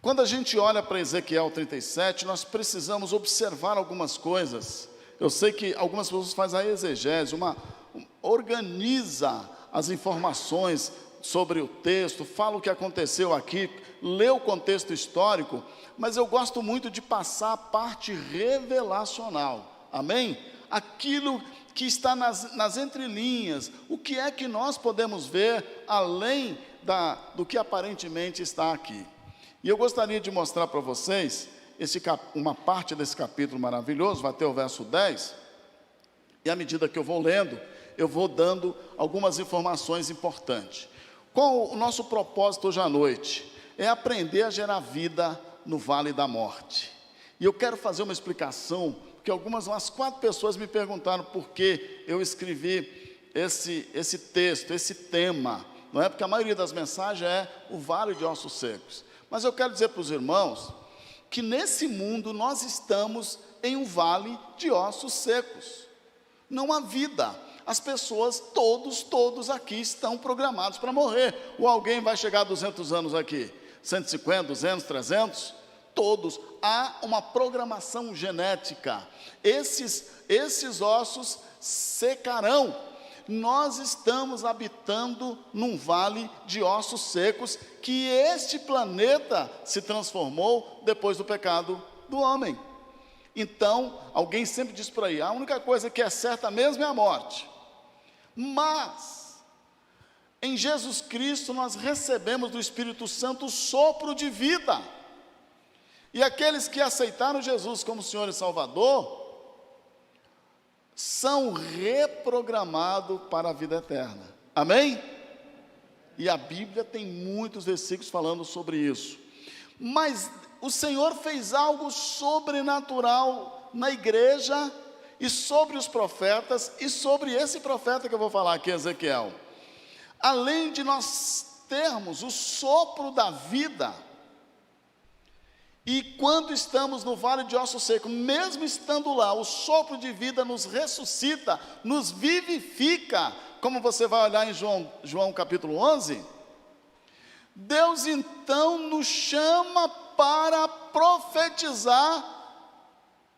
Quando a gente olha para Ezequiel 37, nós precisamos observar algumas coisas. Eu sei que algumas pessoas fazem a exegese, organiza as informações sobre o texto, fala o que aconteceu aqui, lê o contexto histórico, mas eu gosto muito de passar a parte revelacional, amém? Aquilo que está nas entrelinhas, o que é que nós podemos ver além do que aparentemente está aqui. E eu gostaria de mostrar para vocês uma parte desse capítulo maravilhoso, vai até o verso 10, e à medida que eu vou lendo, eu vou dando algumas informações importantes. Qual o nosso propósito hoje à noite? É aprender a gerar vida no vale da morte. E eu quero fazer uma explicação, porque umas 4 pessoas me perguntaram por que eu escrevi esse texto, esse tema, não é? Porque a maioria das mensagens é o vale de ossos secos. Mas eu quero dizer para os irmãos que nesse mundo nós estamos em um vale de ossos secos. Não há vida. As pessoas, todos aqui estão programados para morrer. Ou alguém vai chegar a 200 anos aqui? 150, 200, 300? Todos. Há uma programação genética. Esses ossos secarão. Nós estamos habitando num vale de ossos secos que este planeta se transformou depois do pecado do homem. Então, alguém sempre diz por aí, a única coisa que é certa mesmo é a morte. Mas, em Jesus Cristo nós recebemos do Espírito Santo o sopro de vida. E aqueles que aceitaram Jesus como Senhor e Salvador, são reprogramados para a vida eterna, amém? E a Bíblia tem muitos versículos falando sobre isso, mas o Senhor fez algo sobrenatural na igreja, e sobre os profetas, e sobre esse profeta que eu vou falar aqui, Ezequiel. Além de nós termos o sopro da vida, e quando estamos no vale de ossos secos, mesmo estando lá, o sopro de vida nos ressuscita, nos vivifica, como você vai olhar em João capítulo 11, Deus então nos chama para profetizar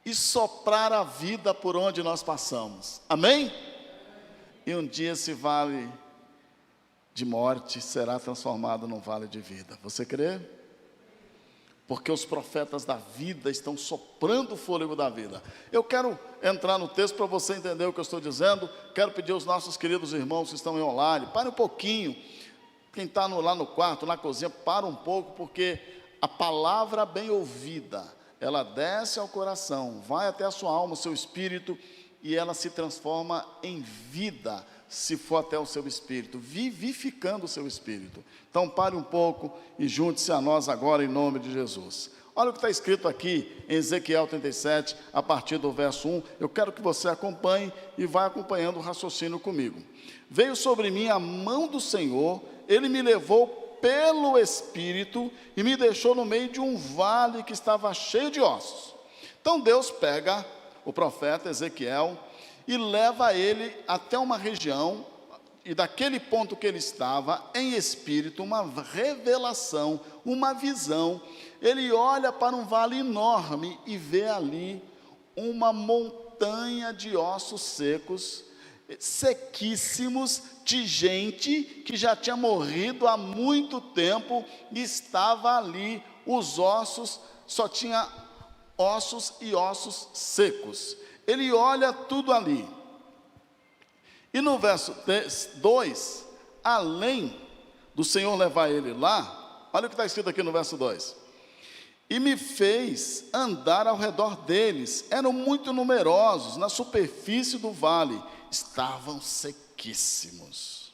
e soprar a vida por onde nós passamos, amém? E um dia esse vale de morte será transformado num vale de vida, você crê? Porque os profetas da vida estão soprando o fôlego da vida. Eu quero entrar no texto para você entender o que eu estou dizendo. Quero pedir aos nossos queridos irmãos que estão em online, pare um pouquinho. Quem está lá no quarto, na cozinha, para um pouco, porque a palavra bem ouvida, ela desce ao coração, vai até a sua alma, o seu espírito, e ela se transforma em vida, se for até o seu espírito, vivificando o seu espírito. Então pare um pouco e junte-se a nós agora em nome de Jesus. Olha o que está escrito aqui em Ezequiel 37, a partir do verso 1, eu quero que você acompanhe e vá acompanhando o raciocínio comigo. Veio sobre mim a mão do Senhor, Ele me levou pelo Espírito e me deixou no meio de um vale que estava cheio de ossos. Então Deus pega o profeta Ezequiel e leva ele até uma região, e daquele ponto que ele estava, em espírito, uma revelação, uma visão, ele olha para um vale enorme e vê ali uma montanha de ossos secos, sequíssimos, de gente que já tinha morrido há muito tempo, e estava ali, os ossos, só tinha ossos e ossos secos. Ele olha tudo ali, e no verso 2, além do Senhor levar ele lá, olha o que está escrito aqui no verso 2, e me fez andar ao redor deles, eram muito numerosos, na superfície do vale, estavam sequíssimos.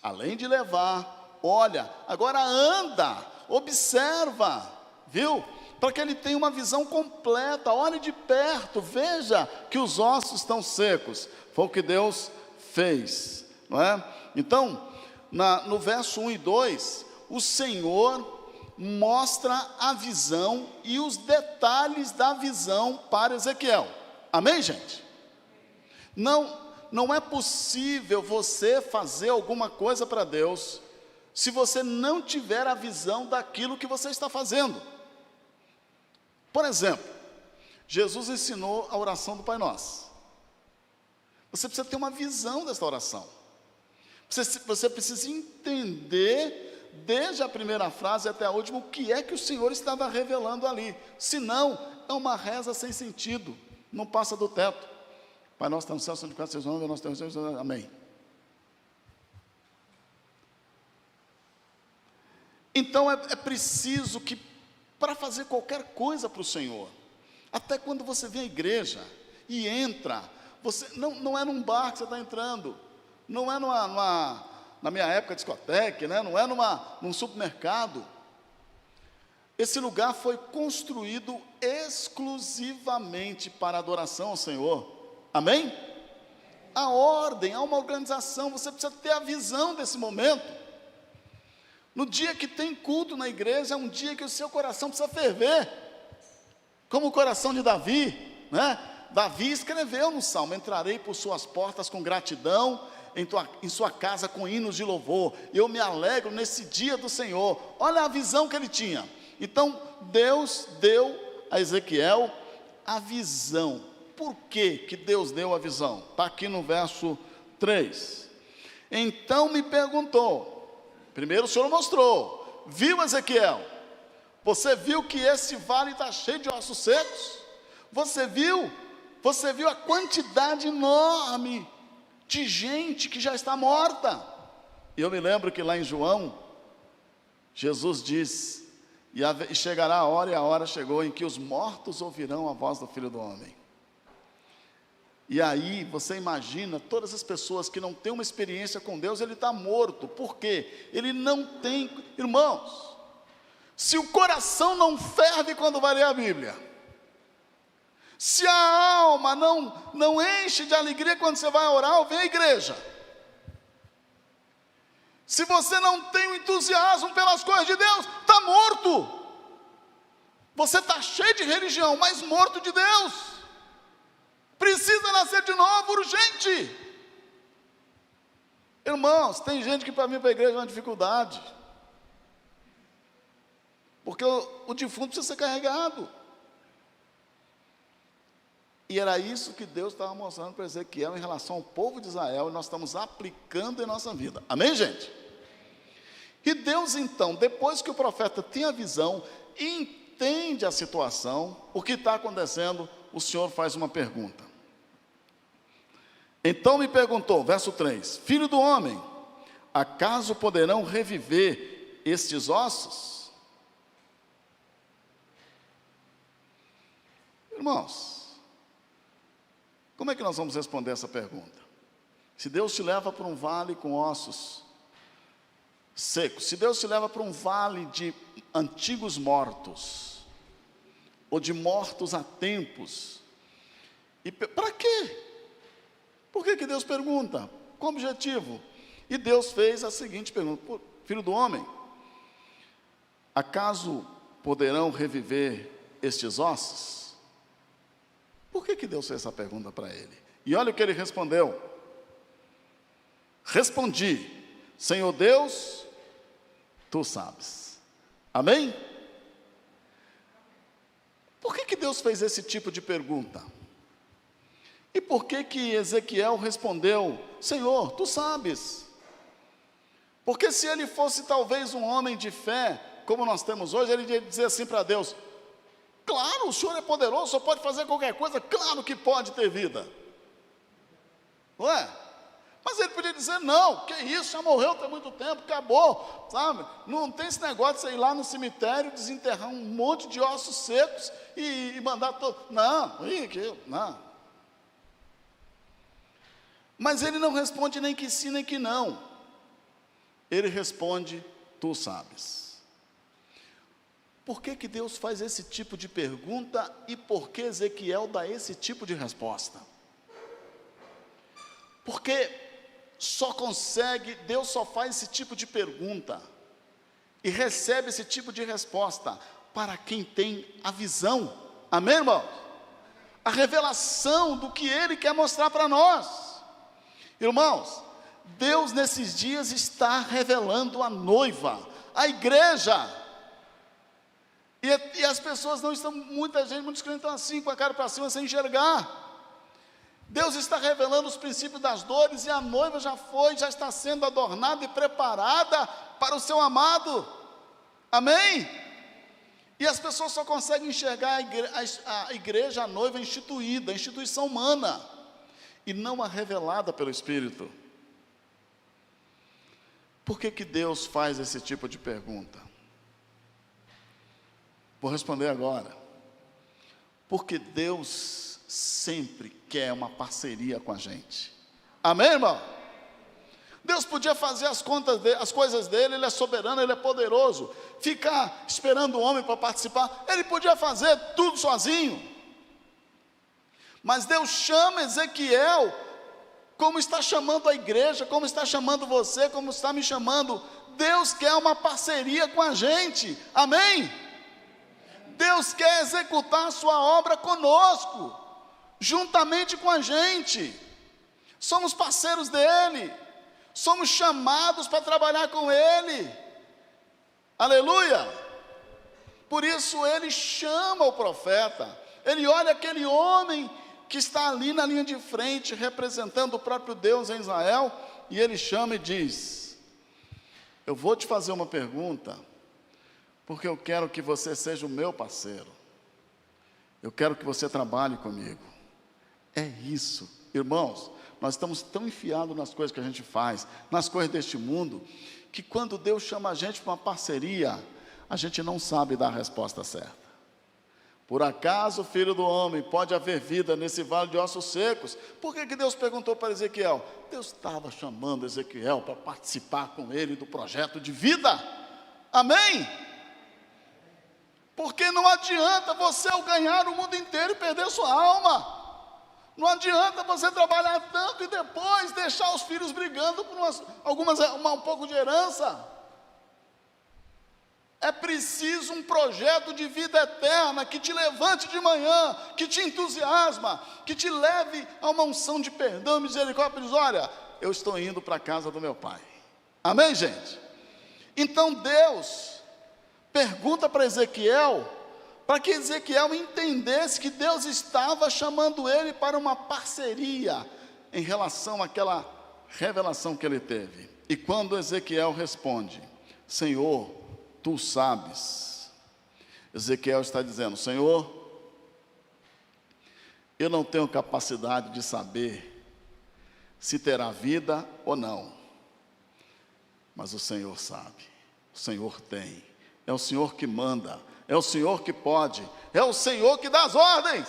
Além de levar, olha, agora anda, observa, viu? Para que ele tenha uma visão completa, olhe de perto, veja que os ossos estão secos. Foi o que Deus fez, não é? Então, no verso 1 e 2, o Senhor mostra a visão e os detalhes da visão para Ezequiel, amém, gente? Não é possível você fazer alguma coisa para Deus, se você não tiver a visão daquilo que você está fazendo. Por exemplo, Jesus ensinou a oração do Pai Nosso. Você precisa ter uma visão dessa oração. Você precisa entender, desde a primeira frase até a última, o que é que o Senhor estava revelando ali. Senão, é uma reza sem sentido, não passa do teto. Pai nosso, está no céu, santificado seja o nome, nós temos amém. Então, é preciso que, para fazer qualquer coisa para o Senhor, até quando você vem à igreja e entra, você não é num bar que você está entrando, não é na minha época, discoteca, né? Não é num supermercado. Esse lugar foi construído exclusivamente para adoração ao Senhor. Amém? A ordem, há uma organização, você precisa ter a visão desse momento. No dia que tem culto na igreja, é um dia que o seu coração precisa ferver, como o coração de Davi, né? Davi escreveu no Salmo: entrarei por suas portas com gratidão, em sua casa com hinos de louvor, eu me alegro nesse dia do Senhor. Olha a visão que ele tinha. Então, Deus deu a Ezequiel a visão. Por que Deus deu a visão? Está aqui no verso 3. Então me perguntou, primeiro o Senhor mostrou, viu Ezequiel? Você viu que esse vale está cheio de ossos secos? Você viu a quantidade enorme de gente que já está morta? E eu me lembro que lá em João, Jesus diz, e chegará a hora, e a hora chegou, em que os mortos ouvirão a voz do Filho do Homem. E aí você imagina todas as pessoas que não têm uma experiência com Deus, ele está morto. Por quê? Ele não tem, irmãos, se o coração não ferve quando vai ler a Bíblia, se a alma não enche de alegria quando você vai orar ou vem à igreja, se você não tem o entusiasmo pelas coisas de Deus, está morto. Você está cheio de religião, mas morto de Deus. Precisa nascer de novo, urgente. Irmãos, tem gente que para vir para a igreja é uma dificuldade, porque o defunto precisa ser carregado. E era isso que Deus estava mostrando para Ezequiel em relação ao povo de Israel, e nós estamos aplicando em nossa vida. Amém, gente? E Deus então, depois que o profeta tem a visão, entende a situação, o que está acontecendo, o Senhor faz uma pergunta. Então me perguntou, verso 3, filho do homem, acaso poderão reviver estes ossos? Irmãos, como é que nós vamos responder essa pergunta? Se Deus te leva para um vale com ossos secos, se Deus te leva para um vale de antigos mortos, ou de mortos há tempos, e para quê? Por que Deus pergunta? Qual o objetivo? E Deus fez a seguinte pergunta: filho do homem, acaso poderão reviver estes ossos? Por que Deus fez essa pergunta para ele? E olha o que ele respondeu: respondi, Senhor Deus, tu sabes. Amém? Por que Deus fez esse tipo de pergunta? E por que Ezequiel respondeu, Senhor, tu sabes? Porque se ele fosse talvez um homem de fé, como nós temos hoje, ele ia dizer assim para Deus: claro, o Senhor é poderoso, só pode fazer qualquer coisa, claro que pode ter vida. Não é? Mas ele podia dizer, não, que isso, já morreu tem muito tempo, acabou, sabe? Não tem esse negócio de você ir lá no cemitério, desenterrar um monte de ossos secos e mandar todo. Não. Mas ele não responde nem que sim, nem que não. Ele responde, tu sabes. Por que Deus faz esse tipo de pergunta e por que Ezequiel dá esse tipo de resposta? Porque Deus só faz esse tipo de pergunta e recebe esse tipo de resposta para quem tem a visão. Amém, irmão? A revelação do que Ele quer mostrar para nós. Irmãos, Deus nesses dias está revelando a noiva, a igreja. E as pessoas não estão, muitos crentes estão assim, com a cara para cima, sem enxergar. Deus está revelando os princípios das dores, e a noiva já está sendo adornada e preparada para o seu amado. Amém? E as pessoas só conseguem enxergar a igreja, a noiva instituída, a instituição humana, e não a revelada pelo Espírito. Por que Deus faz esse tipo de pergunta? Vou responder agora. Porque Deus sempre quer uma parceria com a gente. Amém, irmão? Deus podia fazer as coisas dele, Ele é soberano, Ele é poderoso. Ficar esperando o homem para participar, Ele podia fazer tudo sozinho. Mas Deus chama Ezequiel, como está chamando a igreja, como está chamando você, como está me chamando. Deus quer uma parceria com a gente. Amém? Deus quer executar a sua obra conosco, juntamente com a gente. Somos parceiros dele, somos chamados para trabalhar com ele. Aleluia! Por isso ele chama o profeta, ele olha aquele homem que está ali na linha de frente, representando o próprio Deus em Israel, e ele chama e diz: eu vou te fazer uma pergunta, porque eu quero que você seja o meu parceiro, eu quero que você trabalhe comigo. É isso, irmãos, nós estamos tão enfiados nas coisas que a gente faz, nas coisas deste mundo, que quando Deus chama a gente para uma parceria, a gente não sabe dar a resposta certa. Por acaso, filho do homem, pode haver vida nesse vale de ossos secos? Por que Deus perguntou para Ezequiel? Deus estava chamando Ezequiel para participar com ele do projeto de vida. Amém? Porque não adianta você ganhar o mundo inteiro e perder sua alma. Não adianta você trabalhar tanto e depois deixar os filhos brigando por um pouco de herança. É preciso um projeto de vida eterna que te levante de manhã, que te entusiasma, que te leve a uma unção de perdão e misericórdia. Diz: olha, eu estou indo para a casa do meu pai. Amém, gente? Então Deus pergunta para Ezequiel, para que Ezequiel entendesse que Deus estava chamando ele para uma parceria em relação àquela revelação que ele teve. E quando Ezequiel responde: Senhor, tu sabes, Ezequiel está dizendo: Senhor, eu não tenho capacidade de saber se terá vida ou não, mas o Senhor sabe, o Senhor tem, é o Senhor que manda, é o Senhor que pode, é o Senhor que dá as ordens.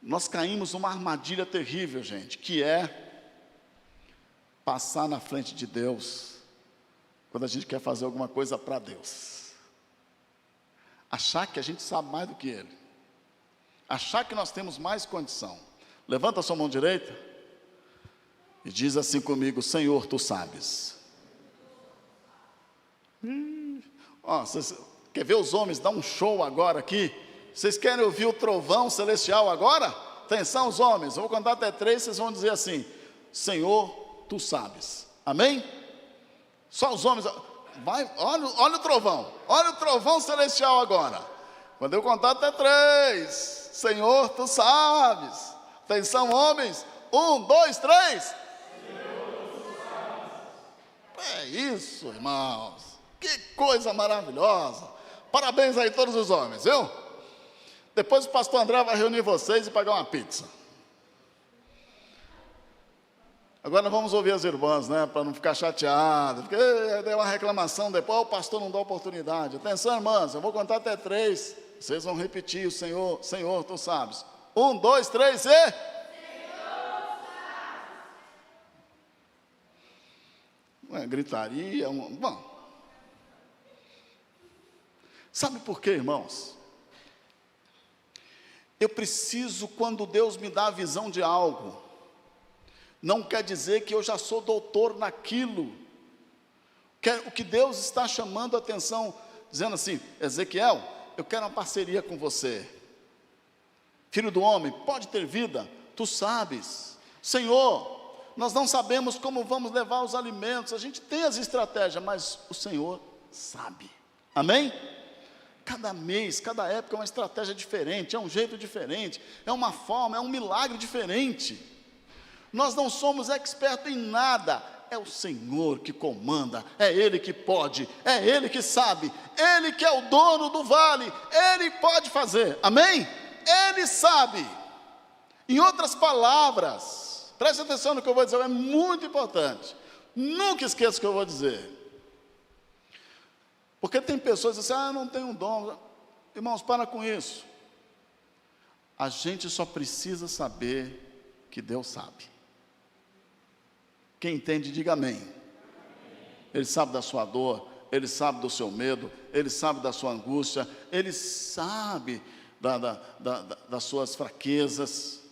Nós caímos numa armadilha terrível, gente, que é passar na frente de Deus quando a gente quer fazer alguma coisa para Deus. Achar que a gente sabe mais do que Ele, achar que nós temos mais condição. Levanta a sua mão direita e diz assim comigo: Senhor, tu sabes. Vocês quer ver os homens dar um show agora aqui? Vocês querem ouvir o trovão celestial agora? Atenção, os homens, eu vou contar até 3, vocês vão dizer assim: Senhor, tu sabes. Amém? Só os homens. Vai, olha o trovão celestial agora. Quando eu contar até 3, Senhor, tu sabes. Atenção, homens, 1, 2, 3. É isso, irmãos, que coisa maravilhosa. Parabéns aí todos os homens, viu? Depois o pastor André vai reunir vocês e pagar uma pizza. Agora vamos ouvir as irmãs, né, para não ficar chateado, porque é uma reclamação depois, o pastor não dá oportunidade. Atenção, irmãs, eu vou contar até 3, vocês vão repetir: o Senhor, Senhor, tu sabes. 1, 2, 3 e... gritaria, bom. Sabe por quê, irmãos? Eu preciso, quando Deus me dá a visão de algo, não quer dizer que eu já sou doutor naquilo. O que Deus está chamando a atenção, dizendo assim: Ezequiel, eu quero uma parceria com você. Filho do homem, pode ter vida, tu sabes. Senhor, nós não sabemos como vamos levar os alimentos, a gente tem as estratégias, mas o Senhor sabe. Amém? Cada mês, cada época é uma estratégia diferente, é um jeito diferente, é uma forma, é um milagre diferente. Nós não somos expertos em nada, é o Senhor que comanda, é Ele que pode, é Ele que sabe, Ele que é o dono do vale, Ele pode fazer, amém? Ele sabe. Em outras palavras, preste atenção no que eu vou dizer, é muito importante, nunca esqueça o que eu vou dizer, porque tem pessoas que dizem assim, eu não tenho um dom. Irmãos, para com isso, a gente só precisa saber que Deus sabe. Quem entende, diga amém. Ele sabe da sua dor, Ele sabe do seu medo, Ele sabe da sua angústia, Ele sabe das suas fraquezas.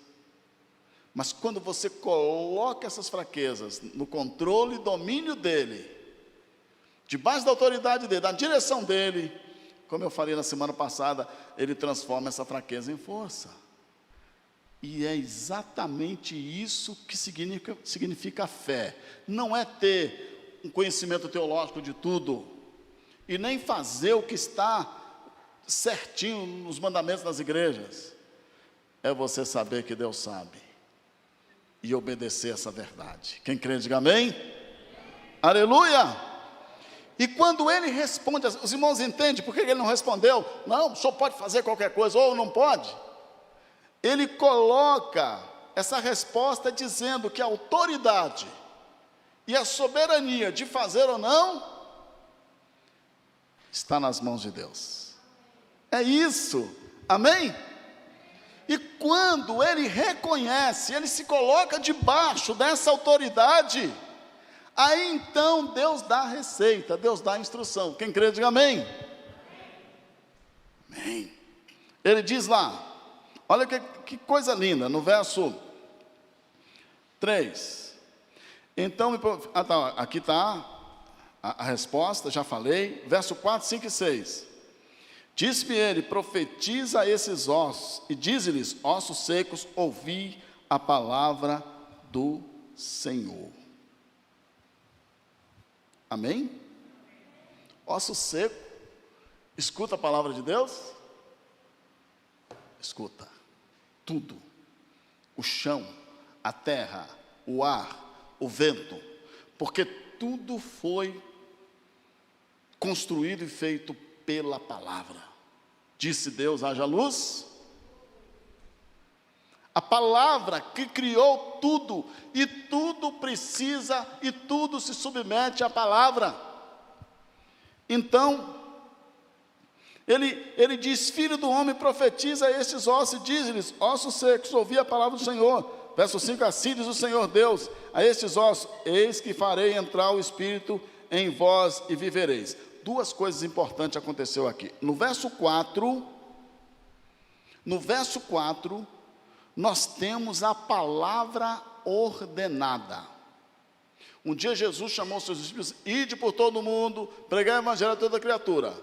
Mas quando você coloca essas fraquezas no controle e domínio dEle, debaixo da autoridade dEle, da direção dEle, como eu falei na semana passada, Ele transforma essa fraqueza em força. E é exatamente isso que significa fé. Não é ter um conhecimento teológico de tudo, e nem fazer o que está certinho nos mandamentos das igrejas. É você saber que Deus sabe, e obedecer essa verdade. Quem crê, diga amém. Aleluia! E quando ele responde, os irmãos entendem por que ele não respondeu? Não, o senhor pode fazer qualquer coisa, ou não pode? Ele coloca essa resposta dizendo que a autoridade e a soberania de fazer ou não está nas mãos de Deus. É isso, amém? E quando ele reconhece, ele se coloca debaixo dessa autoridade, aí então Deus dá a receita, Deus dá a instrução. Quem crê, diga amém. Amém. Ele diz lá, olha que coisa linda, no verso 3. Então, aqui está a resposta, já falei, verso 4, 5 e 6. Disse-me ele, profetiza a esses ossos, e diz-lhes, ossos secos, ouvi a palavra do Senhor. Amém? Osso seco, escuta a palavra de Deus? Escuta. Tudo, o chão, a terra, o ar, o vento, porque tudo foi construído e feito pela palavra. Disse Deus, haja luz. A palavra que criou tudo, e tudo precisa, e tudo se submete à palavra. Então, ele diz, filho do homem, profetiza a estes ossos, e diz-lhes, ossos secos, ouvi a palavra do Senhor. Verso 5, assim diz o Senhor Deus, a estes ossos, eis que farei entrar o Espírito em vós e vivereis. Duas coisas importantes aconteceu aqui. No verso 4, nós temos a palavra ordenada. Um dia Jesus chamou seus discípulos, ide por todo o mundo, pregai o evangelho a toda criatura.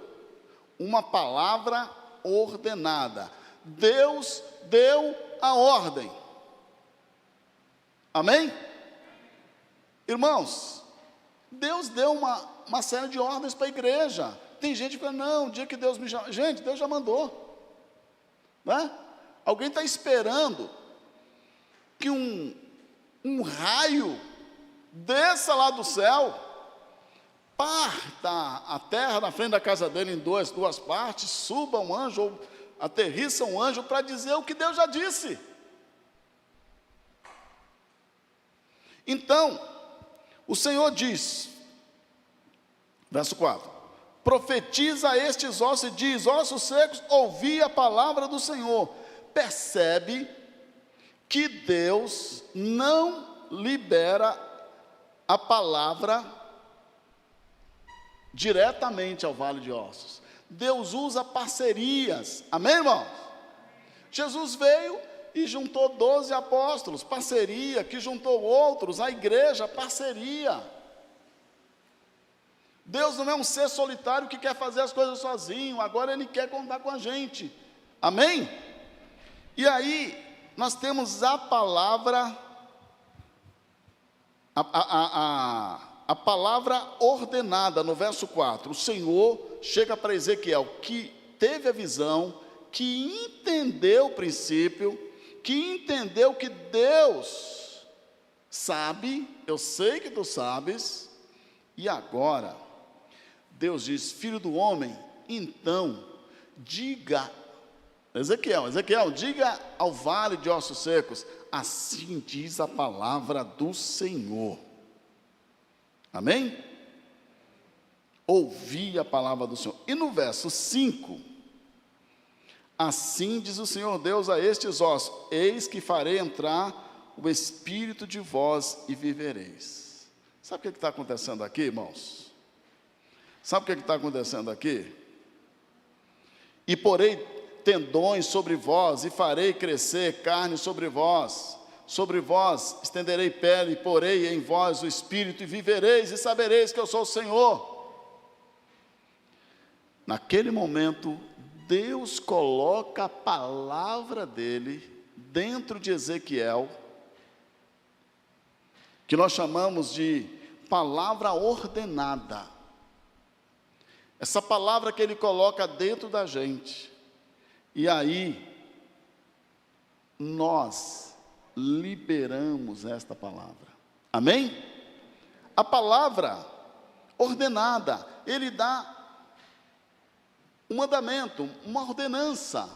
Uma palavra ordenada. Deus deu a ordem. Amém? Irmãos, Deus deu uma série de ordens para a igreja. Tem gente que fala, não, o dia que Deus me chama. Gente, Deus já mandou. Não é? Alguém está esperando que um raio desça lá do céu, parta a terra na frente da casa dele em duas partes, suba um anjo, ou aterrissa um anjo para dizer o que Deus já disse. Então, o Senhor diz, verso 4, profetiza a estes ossos e diz, ossos secos, ouvi a palavra do Senhor. Percebe que Deus não libera a palavra diretamente ao vale de ossos. Deus usa parcerias, amém, irmãos? Jesus veio e juntou 12 apóstolos, parceria, que juntou outros, a igreja, parceria. Deus não é um ser solitário que quer fazer as coisas sozinho, agora Ele quer contar com a gente, amém? E aí, nós temos a palavra A palavra ordenada, no verso 4, o Senhor chega para Ezequiel, que teve a visão, que entendeu o princípio, que entendeu que Deus sabe, eu sei que tu sabes, e agora, Deus diz: filho do homem, então, diga, Ezequiel, diga ao vale de ossos secos, assim diz a palavra do Senhor. Amém? Ouvi a palavra do Senhor. E no verso 5, assim diz o Senhor Deus a estes ossos: eis que farei entrar o espírito de vós e vivereis. Sabe o que está acontecendo aqui, irmãos? Sabe o que está acontecendo aqui? E porei tendões sobre vós, e farei crescer carne sobre vós estenderei pele, e porei em vós o espírito, e vivereis, e sabereis que eu sou o Senhor. Naquele momento, Deus coloca a palavra dele dentro de Ezequiel, que nós chamamos de palavra ordenada. Essa palavra que ele coloca dentro da gente, e aí nós liberamos esta palavra. Amém? A palavra ordenada, ele dá um mandamento, uma ordenança.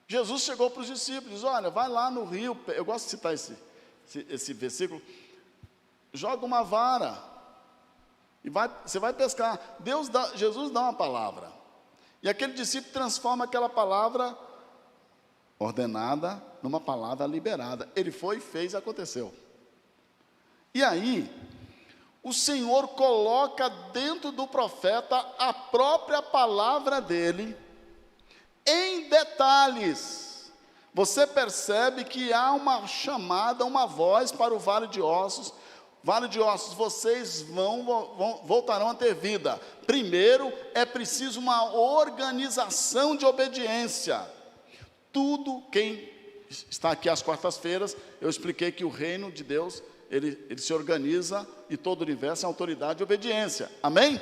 Jesus chegou para os discípulos: olha, vai lá no rio, eu gosto de citar esse versículo, joga uma vara, e você vai pescar. Jesus dá uma palavra, e aquele discípulo transforma aquela palavra ordenada numa palavra liberada. Ele foi e fez e aconteceu. E aí, o Senhor coloca dentro do profeta a própria palavra dele, em detalhes. Você percebe que há uma chamada, uma voz para o vale de ossos: vale de ossos, vocês voltarão a ter vida. Primeiro, é preciso uma organização de obediência. Tudo, quem está aqui às quartas-feiras, eu expliquei que o reino de Deus, ele se organiza, e todo o universo é autoridade e obediência. Amém?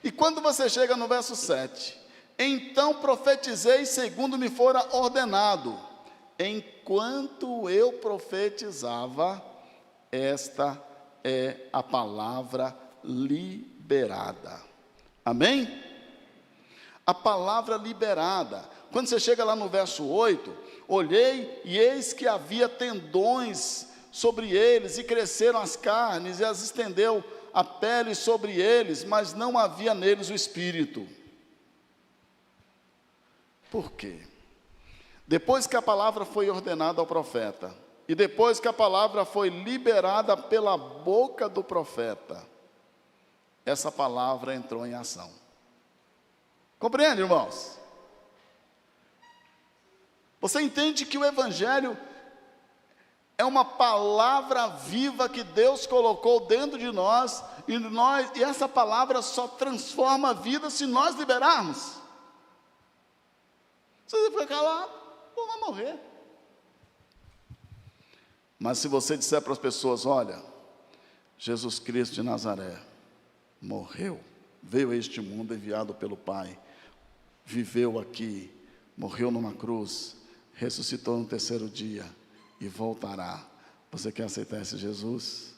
E quando você chega no verso 7, então profetizei segundo me fora ordenado. Enquanto eu profetizava, esta é a palavra liberada. Amém? A palavra liberada. Quando você chega lá no verso 8, olhei e eis que havia tendões sobre eles, e cresceram as carnes, e as estendeu a pele sobre eles, mas não havia neles o espírito. Por quê? Depois que a palavra foi ordenada ao profeta, e depois que a palavra foi liberada pela boca do profeta, essa palavra entrou em ação. Compreende, irmãos? Você entende que o Evangelho é uma palavra viva que Deus colocou dentro de nós, e essa palavra só transforma a vida se nós liberarmos. Se você ficar calado, vai morrer. Mas se você disser para as pessoas: olha, Jesus Cristo de Nazaré morreu, veio a este mundo enviado pelo Pai, viveu aqui, morreu numa cruz, ressuscitou no terceiro dia e voltará. Você quer aceitar esse Jesus?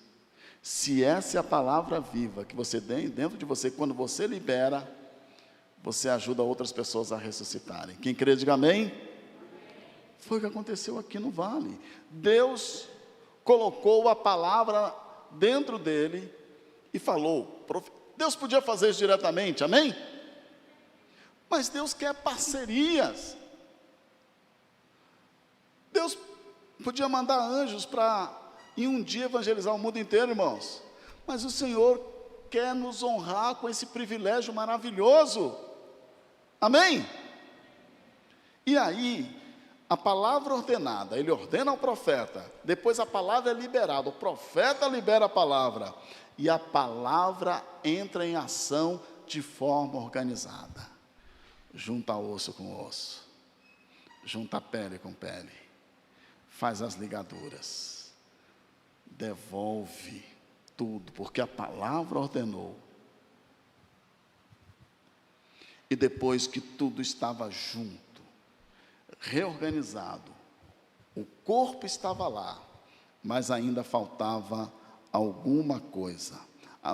Se essa é a palavra viva que você tem dentro de você, quando você libera, você ajuda outras pessoas a ressuscitarem. Quem crê, diga amém. Foi o que aconteceu aqui no vale. Deus colocou a palavra dentro dele e falou. Deus podia fazer isso diretamente, amém? Mas Deus quer parcerias. Deus podia mandar anjos para em um dia evangelizar o mundo inteiro, irmãos. Mas o Senhor quer nos honrar com esse privilégio maravilhoso. Amém? E aí, a palavra ordenada, ele ordena ao profeta, depois a palavra é liberada, o profeta libera a palavra, e a palavra entra em ação de forma organizada. Junta osso com osso, junta pele com pele, faz as ligaduras. devolve tudo, porque a palavra ordenou. E depois que tudo estava junto, reorganizado, o corpo estava lá, mas ainda faltava alguma coisa.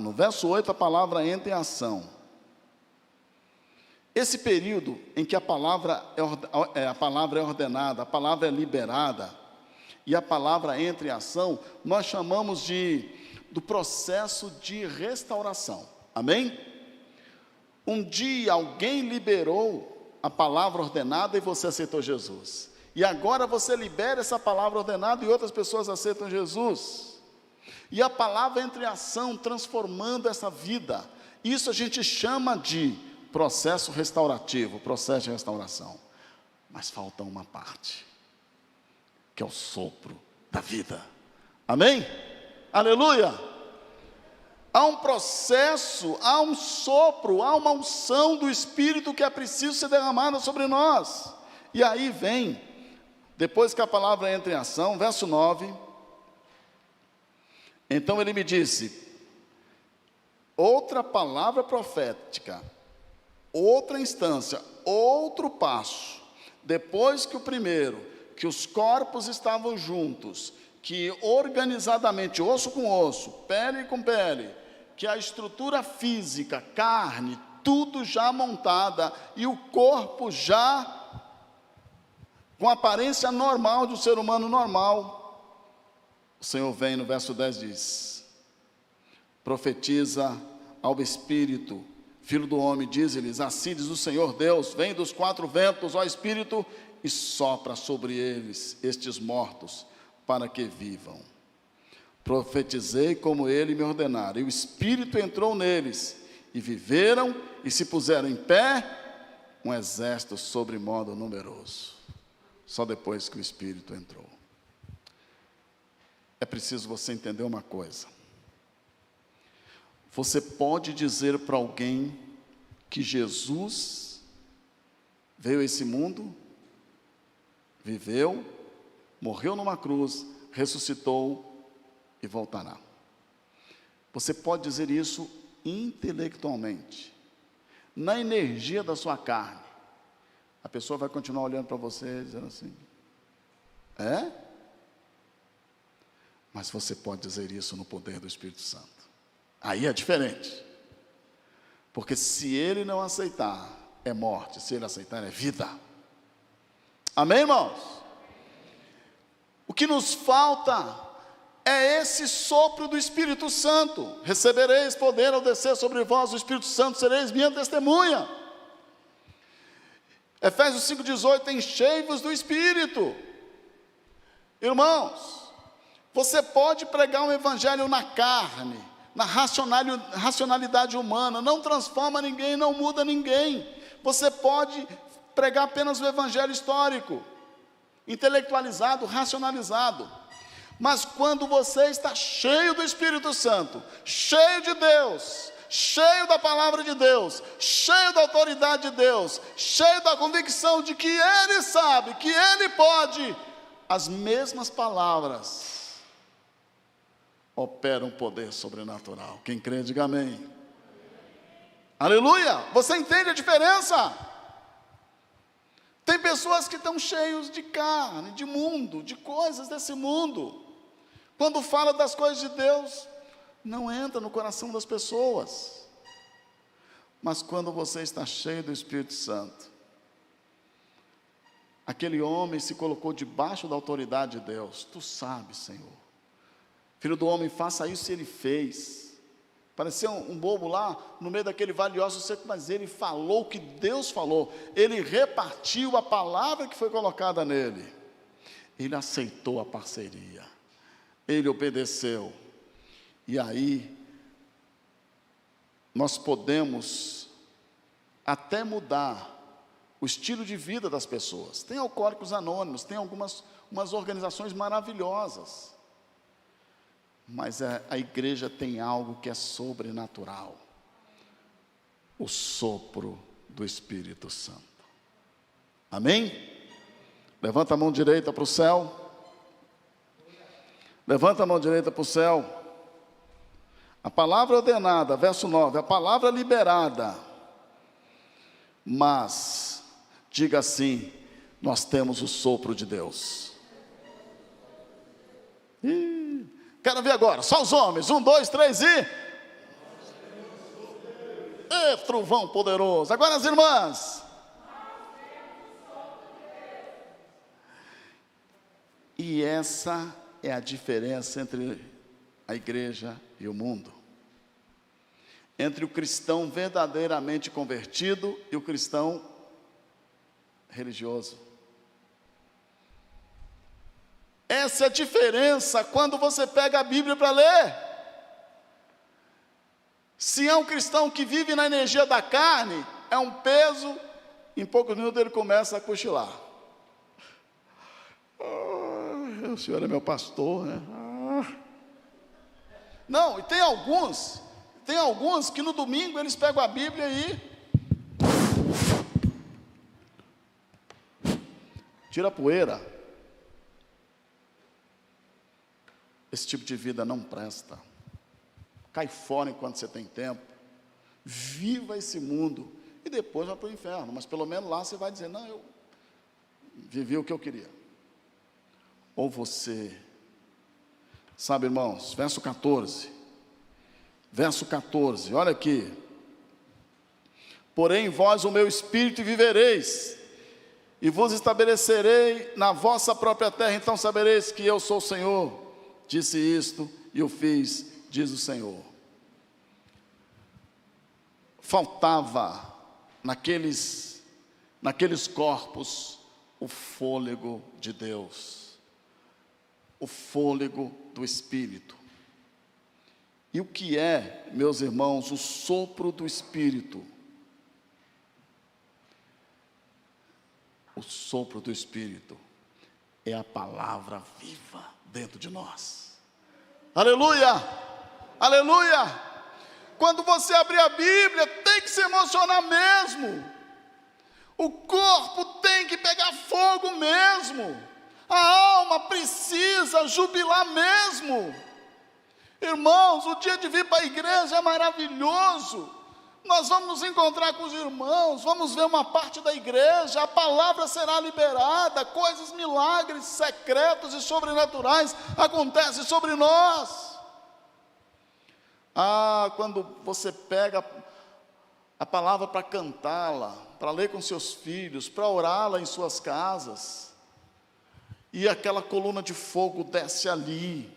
No verso 8 a palavra entra em ação. Esse período em que a palavra é ordenada, a palavra é liberada, e a palavra entra em ação, nós chamamos do processo de restauração. Amém? Um dia alguém liberou a palavra ordenada e você aceitou Jesus. E agora você libera essa palavra ordenada e outras pessoas aceitam Jesus. E a palavra entra em ação, transformando essa vida. Isso a gente chama de processo restaurativo, processo de restauração. Mas falta uma parte, que é o sopro da vida. Amém? Aleluia! Há um processo, há um sopro, há uma unção do Espírito que é preciso ser derramada sobre nós. E aí vem, depois que a palavra entra em ação, verso 9. Então ele me disse, outra palavra profética, outra instância, outro passo, depois que o primeiro, que os corpos estavam juntos, que organizadamente, osso com osso, pele com pele, que a estrutura física, carne, tudo já montada, e o corpo já com a aparência normal de um ser humano normal. O Senhor vem no verso 10 diz, profetiza ao Espírito, Filho do homem, diz-lhes, assim diz o Senhor Deus, vem dos quatro ventos, ó Espírito, e sopra sobre eles, estes mortos, para que vivam. Profetizei como ele me ordenara, e o Espírito entrou neles, e viveram, e se puseram em pé, um exército sobre modo numeroso. Só depois que o Espírito entrou. É preciso você entender uma coisa. Você pode dizer para alguém que Jesus veio a esse mundo, viveu, morreu numa cruz, ressuscitou e voltará. Você pode dizer isso intelectualmente, na energia da sua carne. A pessoa vai continuar olhando para você dizendo assim, é? Mas você pode dizer isso no poder do Espírito Santo. Aí é diferente. Porque se ele não aceitar, é morte. Se ele aceitar, é vida. Amém, irmãos? O que nos falta é esse sopro do Espírito Santo. Recebereis poder ao descer sobre vós o Espírito Santo, sereis minha testemunha. Efésios 5,18, enchei-vos do Espírito. Irmãos, você pode pregar um evangelho na carne, na racionalidade humana, não transforma ninguém, não muda ninguém. Você pode pregar apenas o evangelho histórico, intelectualizado, racionalizado. Mas quando você está cheio do Espírito Santo, cheio de Deus, cheio da palavra de Deus, cheio da autoridade de Deus, cheio da convicção de que Ele sabe, que Ele pode, as mesmas palavras operam poder sobrenatural. Quem crê, diga amém. Aleluia! Você entende a diferença? Tem pessoas que estão cheios de carne, de mundo, de coisas desse mundo. Quando fala das coisas de Deus, não entra no coração das pessoas. Mas quando você está cheio do Espírito Santo, aquele homem se colocou debaixo da autoridade de Deus. Tu sabes, Senhor. Filho do homem, faça isso, e ele fez. Parecia um bobo lá, no meio daquele vale de ossos secos, mas ele falou o que Deus falou. Ele repartiu a palavra que foi colocada nele. Ele aceitou a parceria. Ele obedeceu. E aí, nós podemos até mudar o estilo de vida das pessoas. Tem alcoólicos anônimos, tem umas organizações maravilhosas. Mas a igreja tem algo que é sobrenatural. O sopro do Espírito Santo. Amém? Levanta a mão direita para o céu. Levanta a mão direita para o céu. A palavra ordenada, verso 9, a palavra liberada. Mas, diga assim, nós temos o sopro de Deus. Quero ver agora, só os homens, 1, 2, 3 e... trovão poderoso. Agora as irmãs. E essa é a diferença entre a igreja e o mundo. Entre o cristão verdadeiramente convertido e o cristão religioso. Essa é a diferença quando você pega a Bíblia para ler. Se é um cristão que vive na energia da carne, é um peso, em poucos minutos ele começa a cochilar. O Senhor é meu pastor, né? Não, e tem alguns que no domingo eles pegam a Bíblia e tira a poeira. Esse tipo de vida não presta. Cai fora enquanto você tem tempo. Viva esse mundo e depois vai para o inferno, mas pelo menos lá você vai dizer, não, eu vivi o que eu queria. Ou você, sabe, irmãos, verso 14, olha aqui. Porém, em vós o meu espírito e vivereis, e vos estabelecerei na vossa própria terra, então sabereis que eu sou o Senhor. Disse isto e o fiz, diz o Senhor. Faltava naqueles corpos o fôlego de Deus. O fôlego do Espírito. E o que é, meus irmãos, o sopro do Espírito? O sopro do Espírito é a palavra viva dentro de nós. Aleluia! Aleluia! Quando você abrir a Bíblia, tem que se emocionar mesmo. O corpo tem que pegar fogo mesmo. A alma precisa jubilar mesmo. Irmãos, o dia de vir para a igreja é maravilhoso. Nós vamos nos encontrar com os irmãos, vamos ver uma parte da igreja, a palavra será liberada, coisas, milagres secretos e sobrenaturais acontecem sobre nós. Quando você pega a palavra para cantá-la, para ler com seus filhos, para orá-la em suas casas, e aquela coluna de fogo desce ali,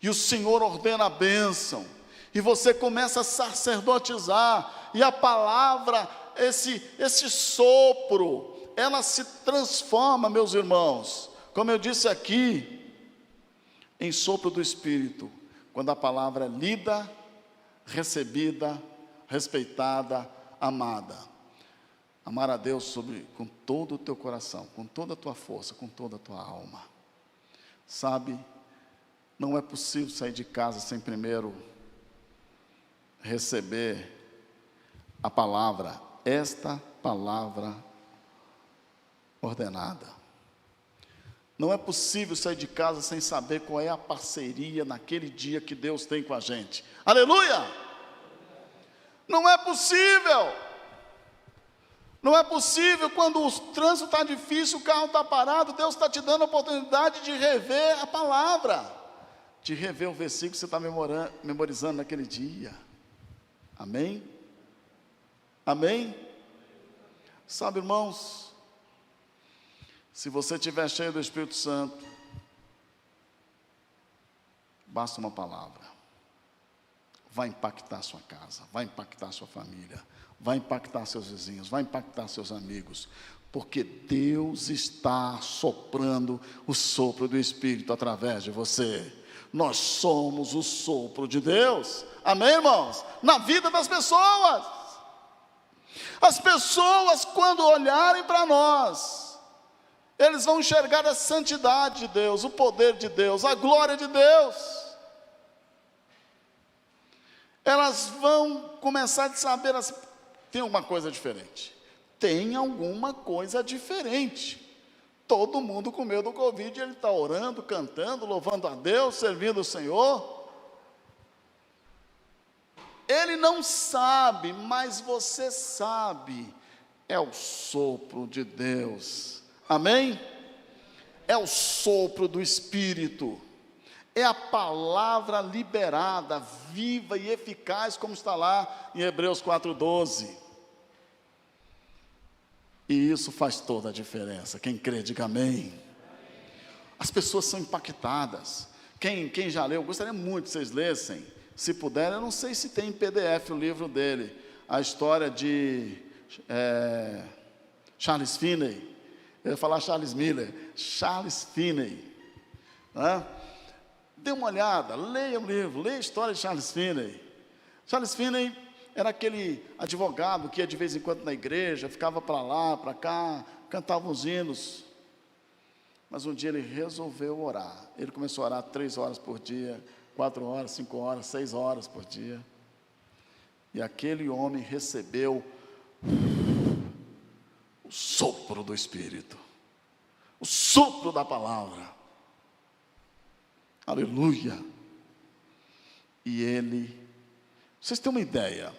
e o Senhor ordena a bênção, e você começa a sacerdotizar, e a palavra, esse sopro, ela se transforma, meus irmãos, como eu disse aqui, em sopro do Espírito, quando a palavra é lida, recebida, respeitada, amada. Amar a Deus com todo o teu coração, com toda a tua força, com toda a tua alma. Sabe, não é possível sair de casa sem primeiro receber a palavra, esta palavra ordenada. Não é possível sair de casa sem saber qual é a parceria naquele dia que Deus tem com a gente. Aleluia! Não é possível. Não é possível quando o trânsito está difícil, o carro está parado, Deus está te dando a oportunidade de rever a palavra, de rever o versículo que você está memorizando naquele dia. Amém? Amém? Sabe, irmãos, se você estiver cheio do Espírito Santo, basta uma palavra, vai impactar a sua casa, vai impactar a sua família, vai impactar seus vizinhos, vai impactar seus amigos, porque Deus está soprando o sopro do Espírito através de você. Nós somos o sopro de Deus, amém, irmãos? Na vida das pessoas. As pessoas, quando olharem para nós, eles vão enxergar a santidade de Deus, o poder de Deus, a glória de Deus. Elas vão começar a saber tem alguma coisa diferente. Tem alguma coisa diferente. todo mundo com medo do Covid, ele está orando, cantando, louvando a Deus, servindo o Senhor. Ele não sabe, mas você sabe, é o sopro de Deus, amém? É o sopro do Espírito, é a palavra liberada, viva e eficaz, como está lá em Hebreus 4:12. E isso faz toda a diferença. Quem crê, diga amém. As pessoas são impactadas. Quem já leu, eu gostaria muito que vocês lessem, se puder. Eu não sei se tem em PDF o livro dele, a história de Charles Finney. Eu ia falar Charles Miller, Charles Finney, né? Dê uma olhada, leia o livro, leia a história de Charles Finney. Charles Finney era aquele advogado que ia de vez em quando na igreja, ficava para lá, para cá, cantava uns hinos. Mas um dia ele resolveu orar. Ele começou a orar 3 horas por dia, 4 horas, 5 horas, 6 horas por dia. E aquele homem recebeu o sopro do Espírito, o sopro da palavra. Aleluia. E ele, vocês têm uma ideia,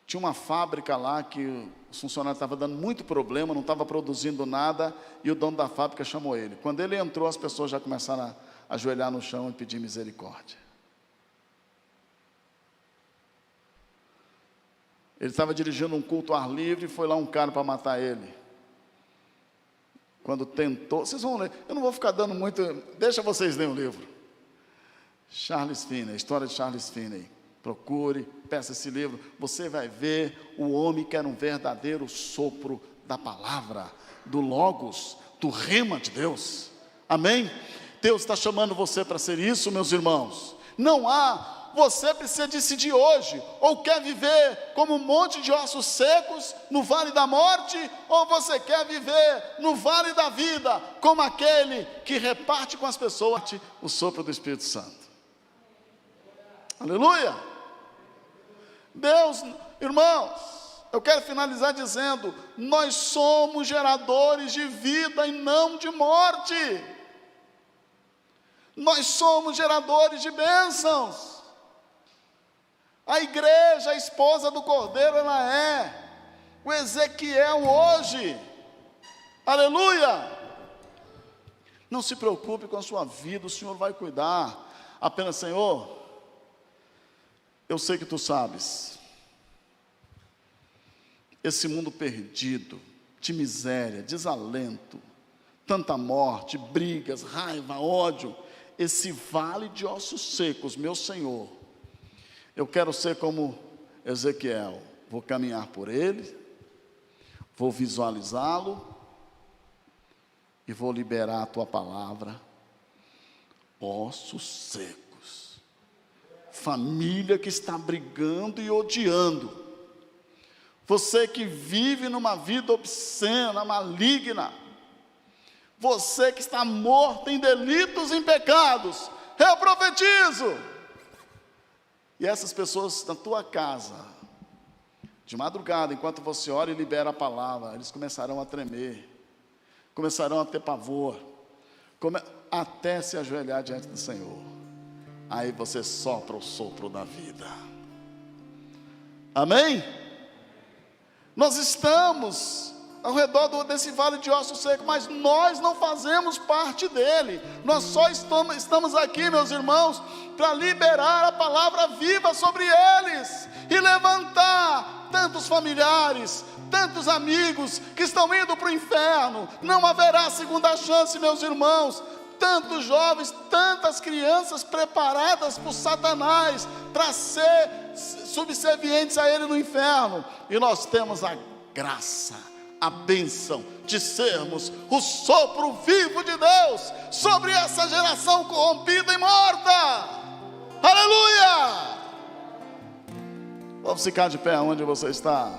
tinha uma fábrica lá que os funcionários estavam dando muito problema, não estava produzindo nada, e o dono da fábrica chamou ele. Quando ele entrou, as pessoas já começaram a ajoelhar no chão e pedir misericórdia. Ele estava dirigindo um culto ao ar livre, e foi lá um cara para matar ele. Quando tentou, vocês vão ler, eu não vou ficar dando muito, deixa vocês lerem o livro. Charles Finney, a história de Charles Finney. Procure, peça esse livro, você vai ver o homem que era um verdadeiro sopro da palavra, do Logos, do rema de Deus, amém? Deus está chamando você para ser isso, meus irmãos. Não há, você precisa decidir hoje, ou quer viver como um monte de ossos secos no vale da morte, ou você quer viver no vale da vida, como aquele que reparte com as pessoas o sopro do Espírito Santo. Aleluia! Deus, irmãos, eu quero finalizar dizendo, nós somos geradores de vida e não de morte. Nós somos geradores de bênçãos. A igreja, a esposa do Cordeiro, ela é o Ezequiel hoje. Aleluia! Não se preocupe com a sua vida, o Senhor vai cuidar. Apenas, Senhor, eu sei que Tu sabes, esse mundo perdido, de miséria, desalento, tanta morte, brigas, raiva, ódio, esse vale de ossos secos, meu Senhor, eu quero ser como Ezequiel, vou caminhar por ele, vou visualizá-lo, e vou liberar a Tua palavra, ossos secos. Família que está brigando e odiando, você que vive numa vida obscena, maligna, você que está morto em delitos e em pecados, eu profetizo, e essas pessoas na tua casa, de madrugada, enquanto você ora e libera a palavra, eles começarão a tremer, começarão a ter pavor, até se ajoelhar diante do Senhor. Aí você sopra o sopro da vida. Amém? Nós estamos ao redor desse vale de ossos secos, mas nós não fazemos parte dele. Nós só estamos aqui, meus irmãos, para liberar a palavra viva sobre eles e levantar tantos familiares, tantos amigos que estão indo para o inferno. Não haverá segunda chance, meus irmãos. Tantos jovens, tantas crianças preparadas por Satanás para ser subservientes a ele no inferno, e nós temos a graça, a bênção de sermos o sopro vivo de Deus sobre essa geração corrompida e morta. Aleluia! Vamos ficar de pé onde você está.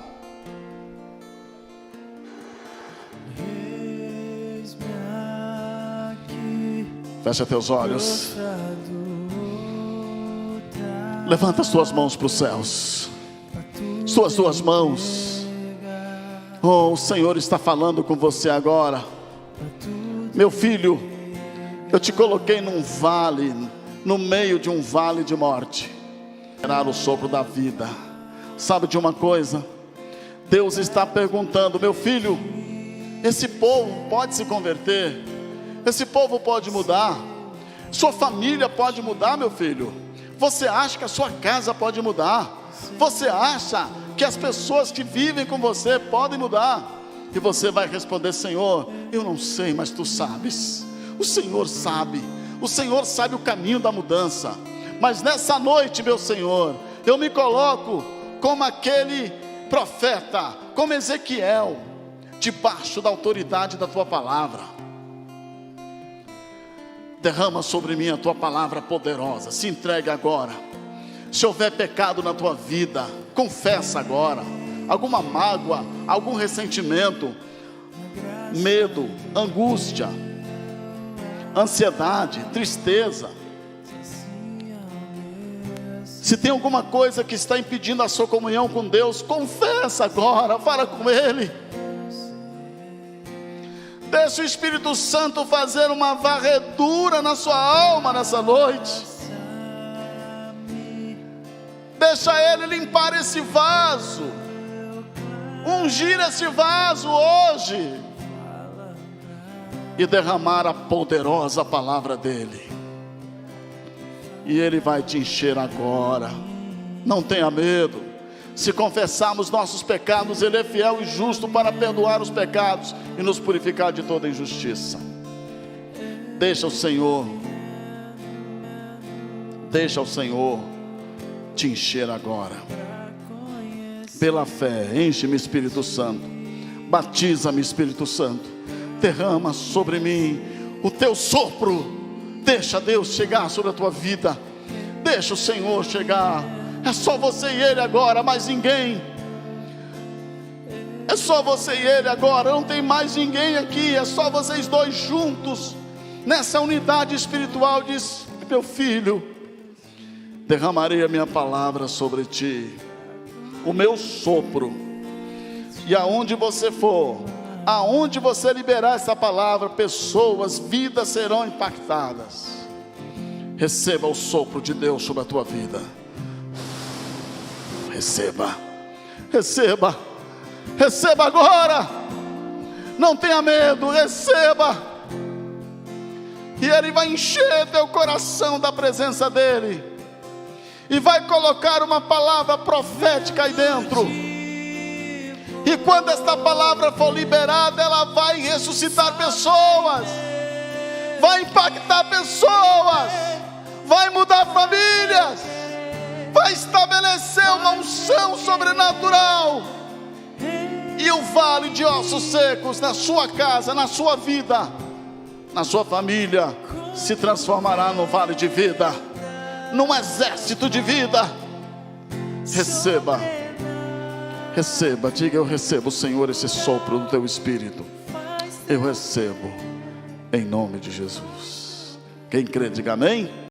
Fecha teus olhos. Levanta as tuas mãos para os céus. Suas duas mãos. Oh, o Senhor está falando com você agora. Meu filho, eu te coloquei num vale, no meio de um vale de morte. Era o sopro da vida. Sabe de uma coisa? Deus está perguntando: meu filho, esse povo pode se converter, esse povo pode mudar, sua família pode mudar, meu filho. Você acha que a sua casa pode mudar? Você acha que as pessoas que vivem com você podem mudar? E você vai responder: Senhor, eu não sei, mas Tu sabes. O Senhor sabe o caminho da mudança. Mas nessa noite, meu Senhor, eu me coloco como aquele profeta, como Ezequiel, debaixo da autoridade da Tua palavra. Derrama sobre mim a Tua palavra poderosa. Se entregue agora. Se houver pecado na tua vida, confessa agora. Alguma mágoa, algum ressentimento, medo, angústia, ansiedade, tristeza. Se tem alguma coisa que está impedindo a sua comunhão com Deus, confessa agora, fala com Ele. Deixa o Espírito Santo fazer uma varredura na sua alma nessa noite. Deixa Ele limpar esse vaso, ungir esse vaso hoje e derramar a poderosa palavra dEle. E Ele vai te encher agora. Não tenha medo. Se confessarmos nossos pecados, Ele é fiel e justo para perdoar os pecados e nos purificar de toda injustiça. Deixa o Senhor te encher agora. Pela fé, enche-me, Espírito Santo. Batiza-me, Espírito Santo. Derrama sobre mim o Teu sopro. Deixa Deus chegar sobre a tua vida. Deixa o Senhor chegar. É só você e Ele agora, mais ninguém. É só você e Ele agora, não tem mais ninguém aqui. É só vocês dois juntos, nessa unidade espiritual. Diz: meu filho, derramarei a minha palavra sobre ti, o meu sopro. E aonde você for, aonde você liberar essa palavra, pessoas, vidas serão impactadas. Receba o sopro de Deus sobre a tua vida. Receba, receba, receba agora. Não tenha medo, receba. E Ele vai encher teu coração da presença dEle, e vai colocar uma palavra profética aí dentro. E quando esta palavra for liberada, ela vai ressuscitar pessoas, vai impactar pessoas, vai mudar famílias, vai estabelecer uma unção sobrenatural. E o vale de ossos secos na sua casa, na sua vida, na sua família, se transformará no vale de vida, num exército de vida. Receba, receba, diga: eu recebo, Senhor, esse sopro do Teu Espírito. Eu recebo, em nome de Jesus. Quem crê, diga amém.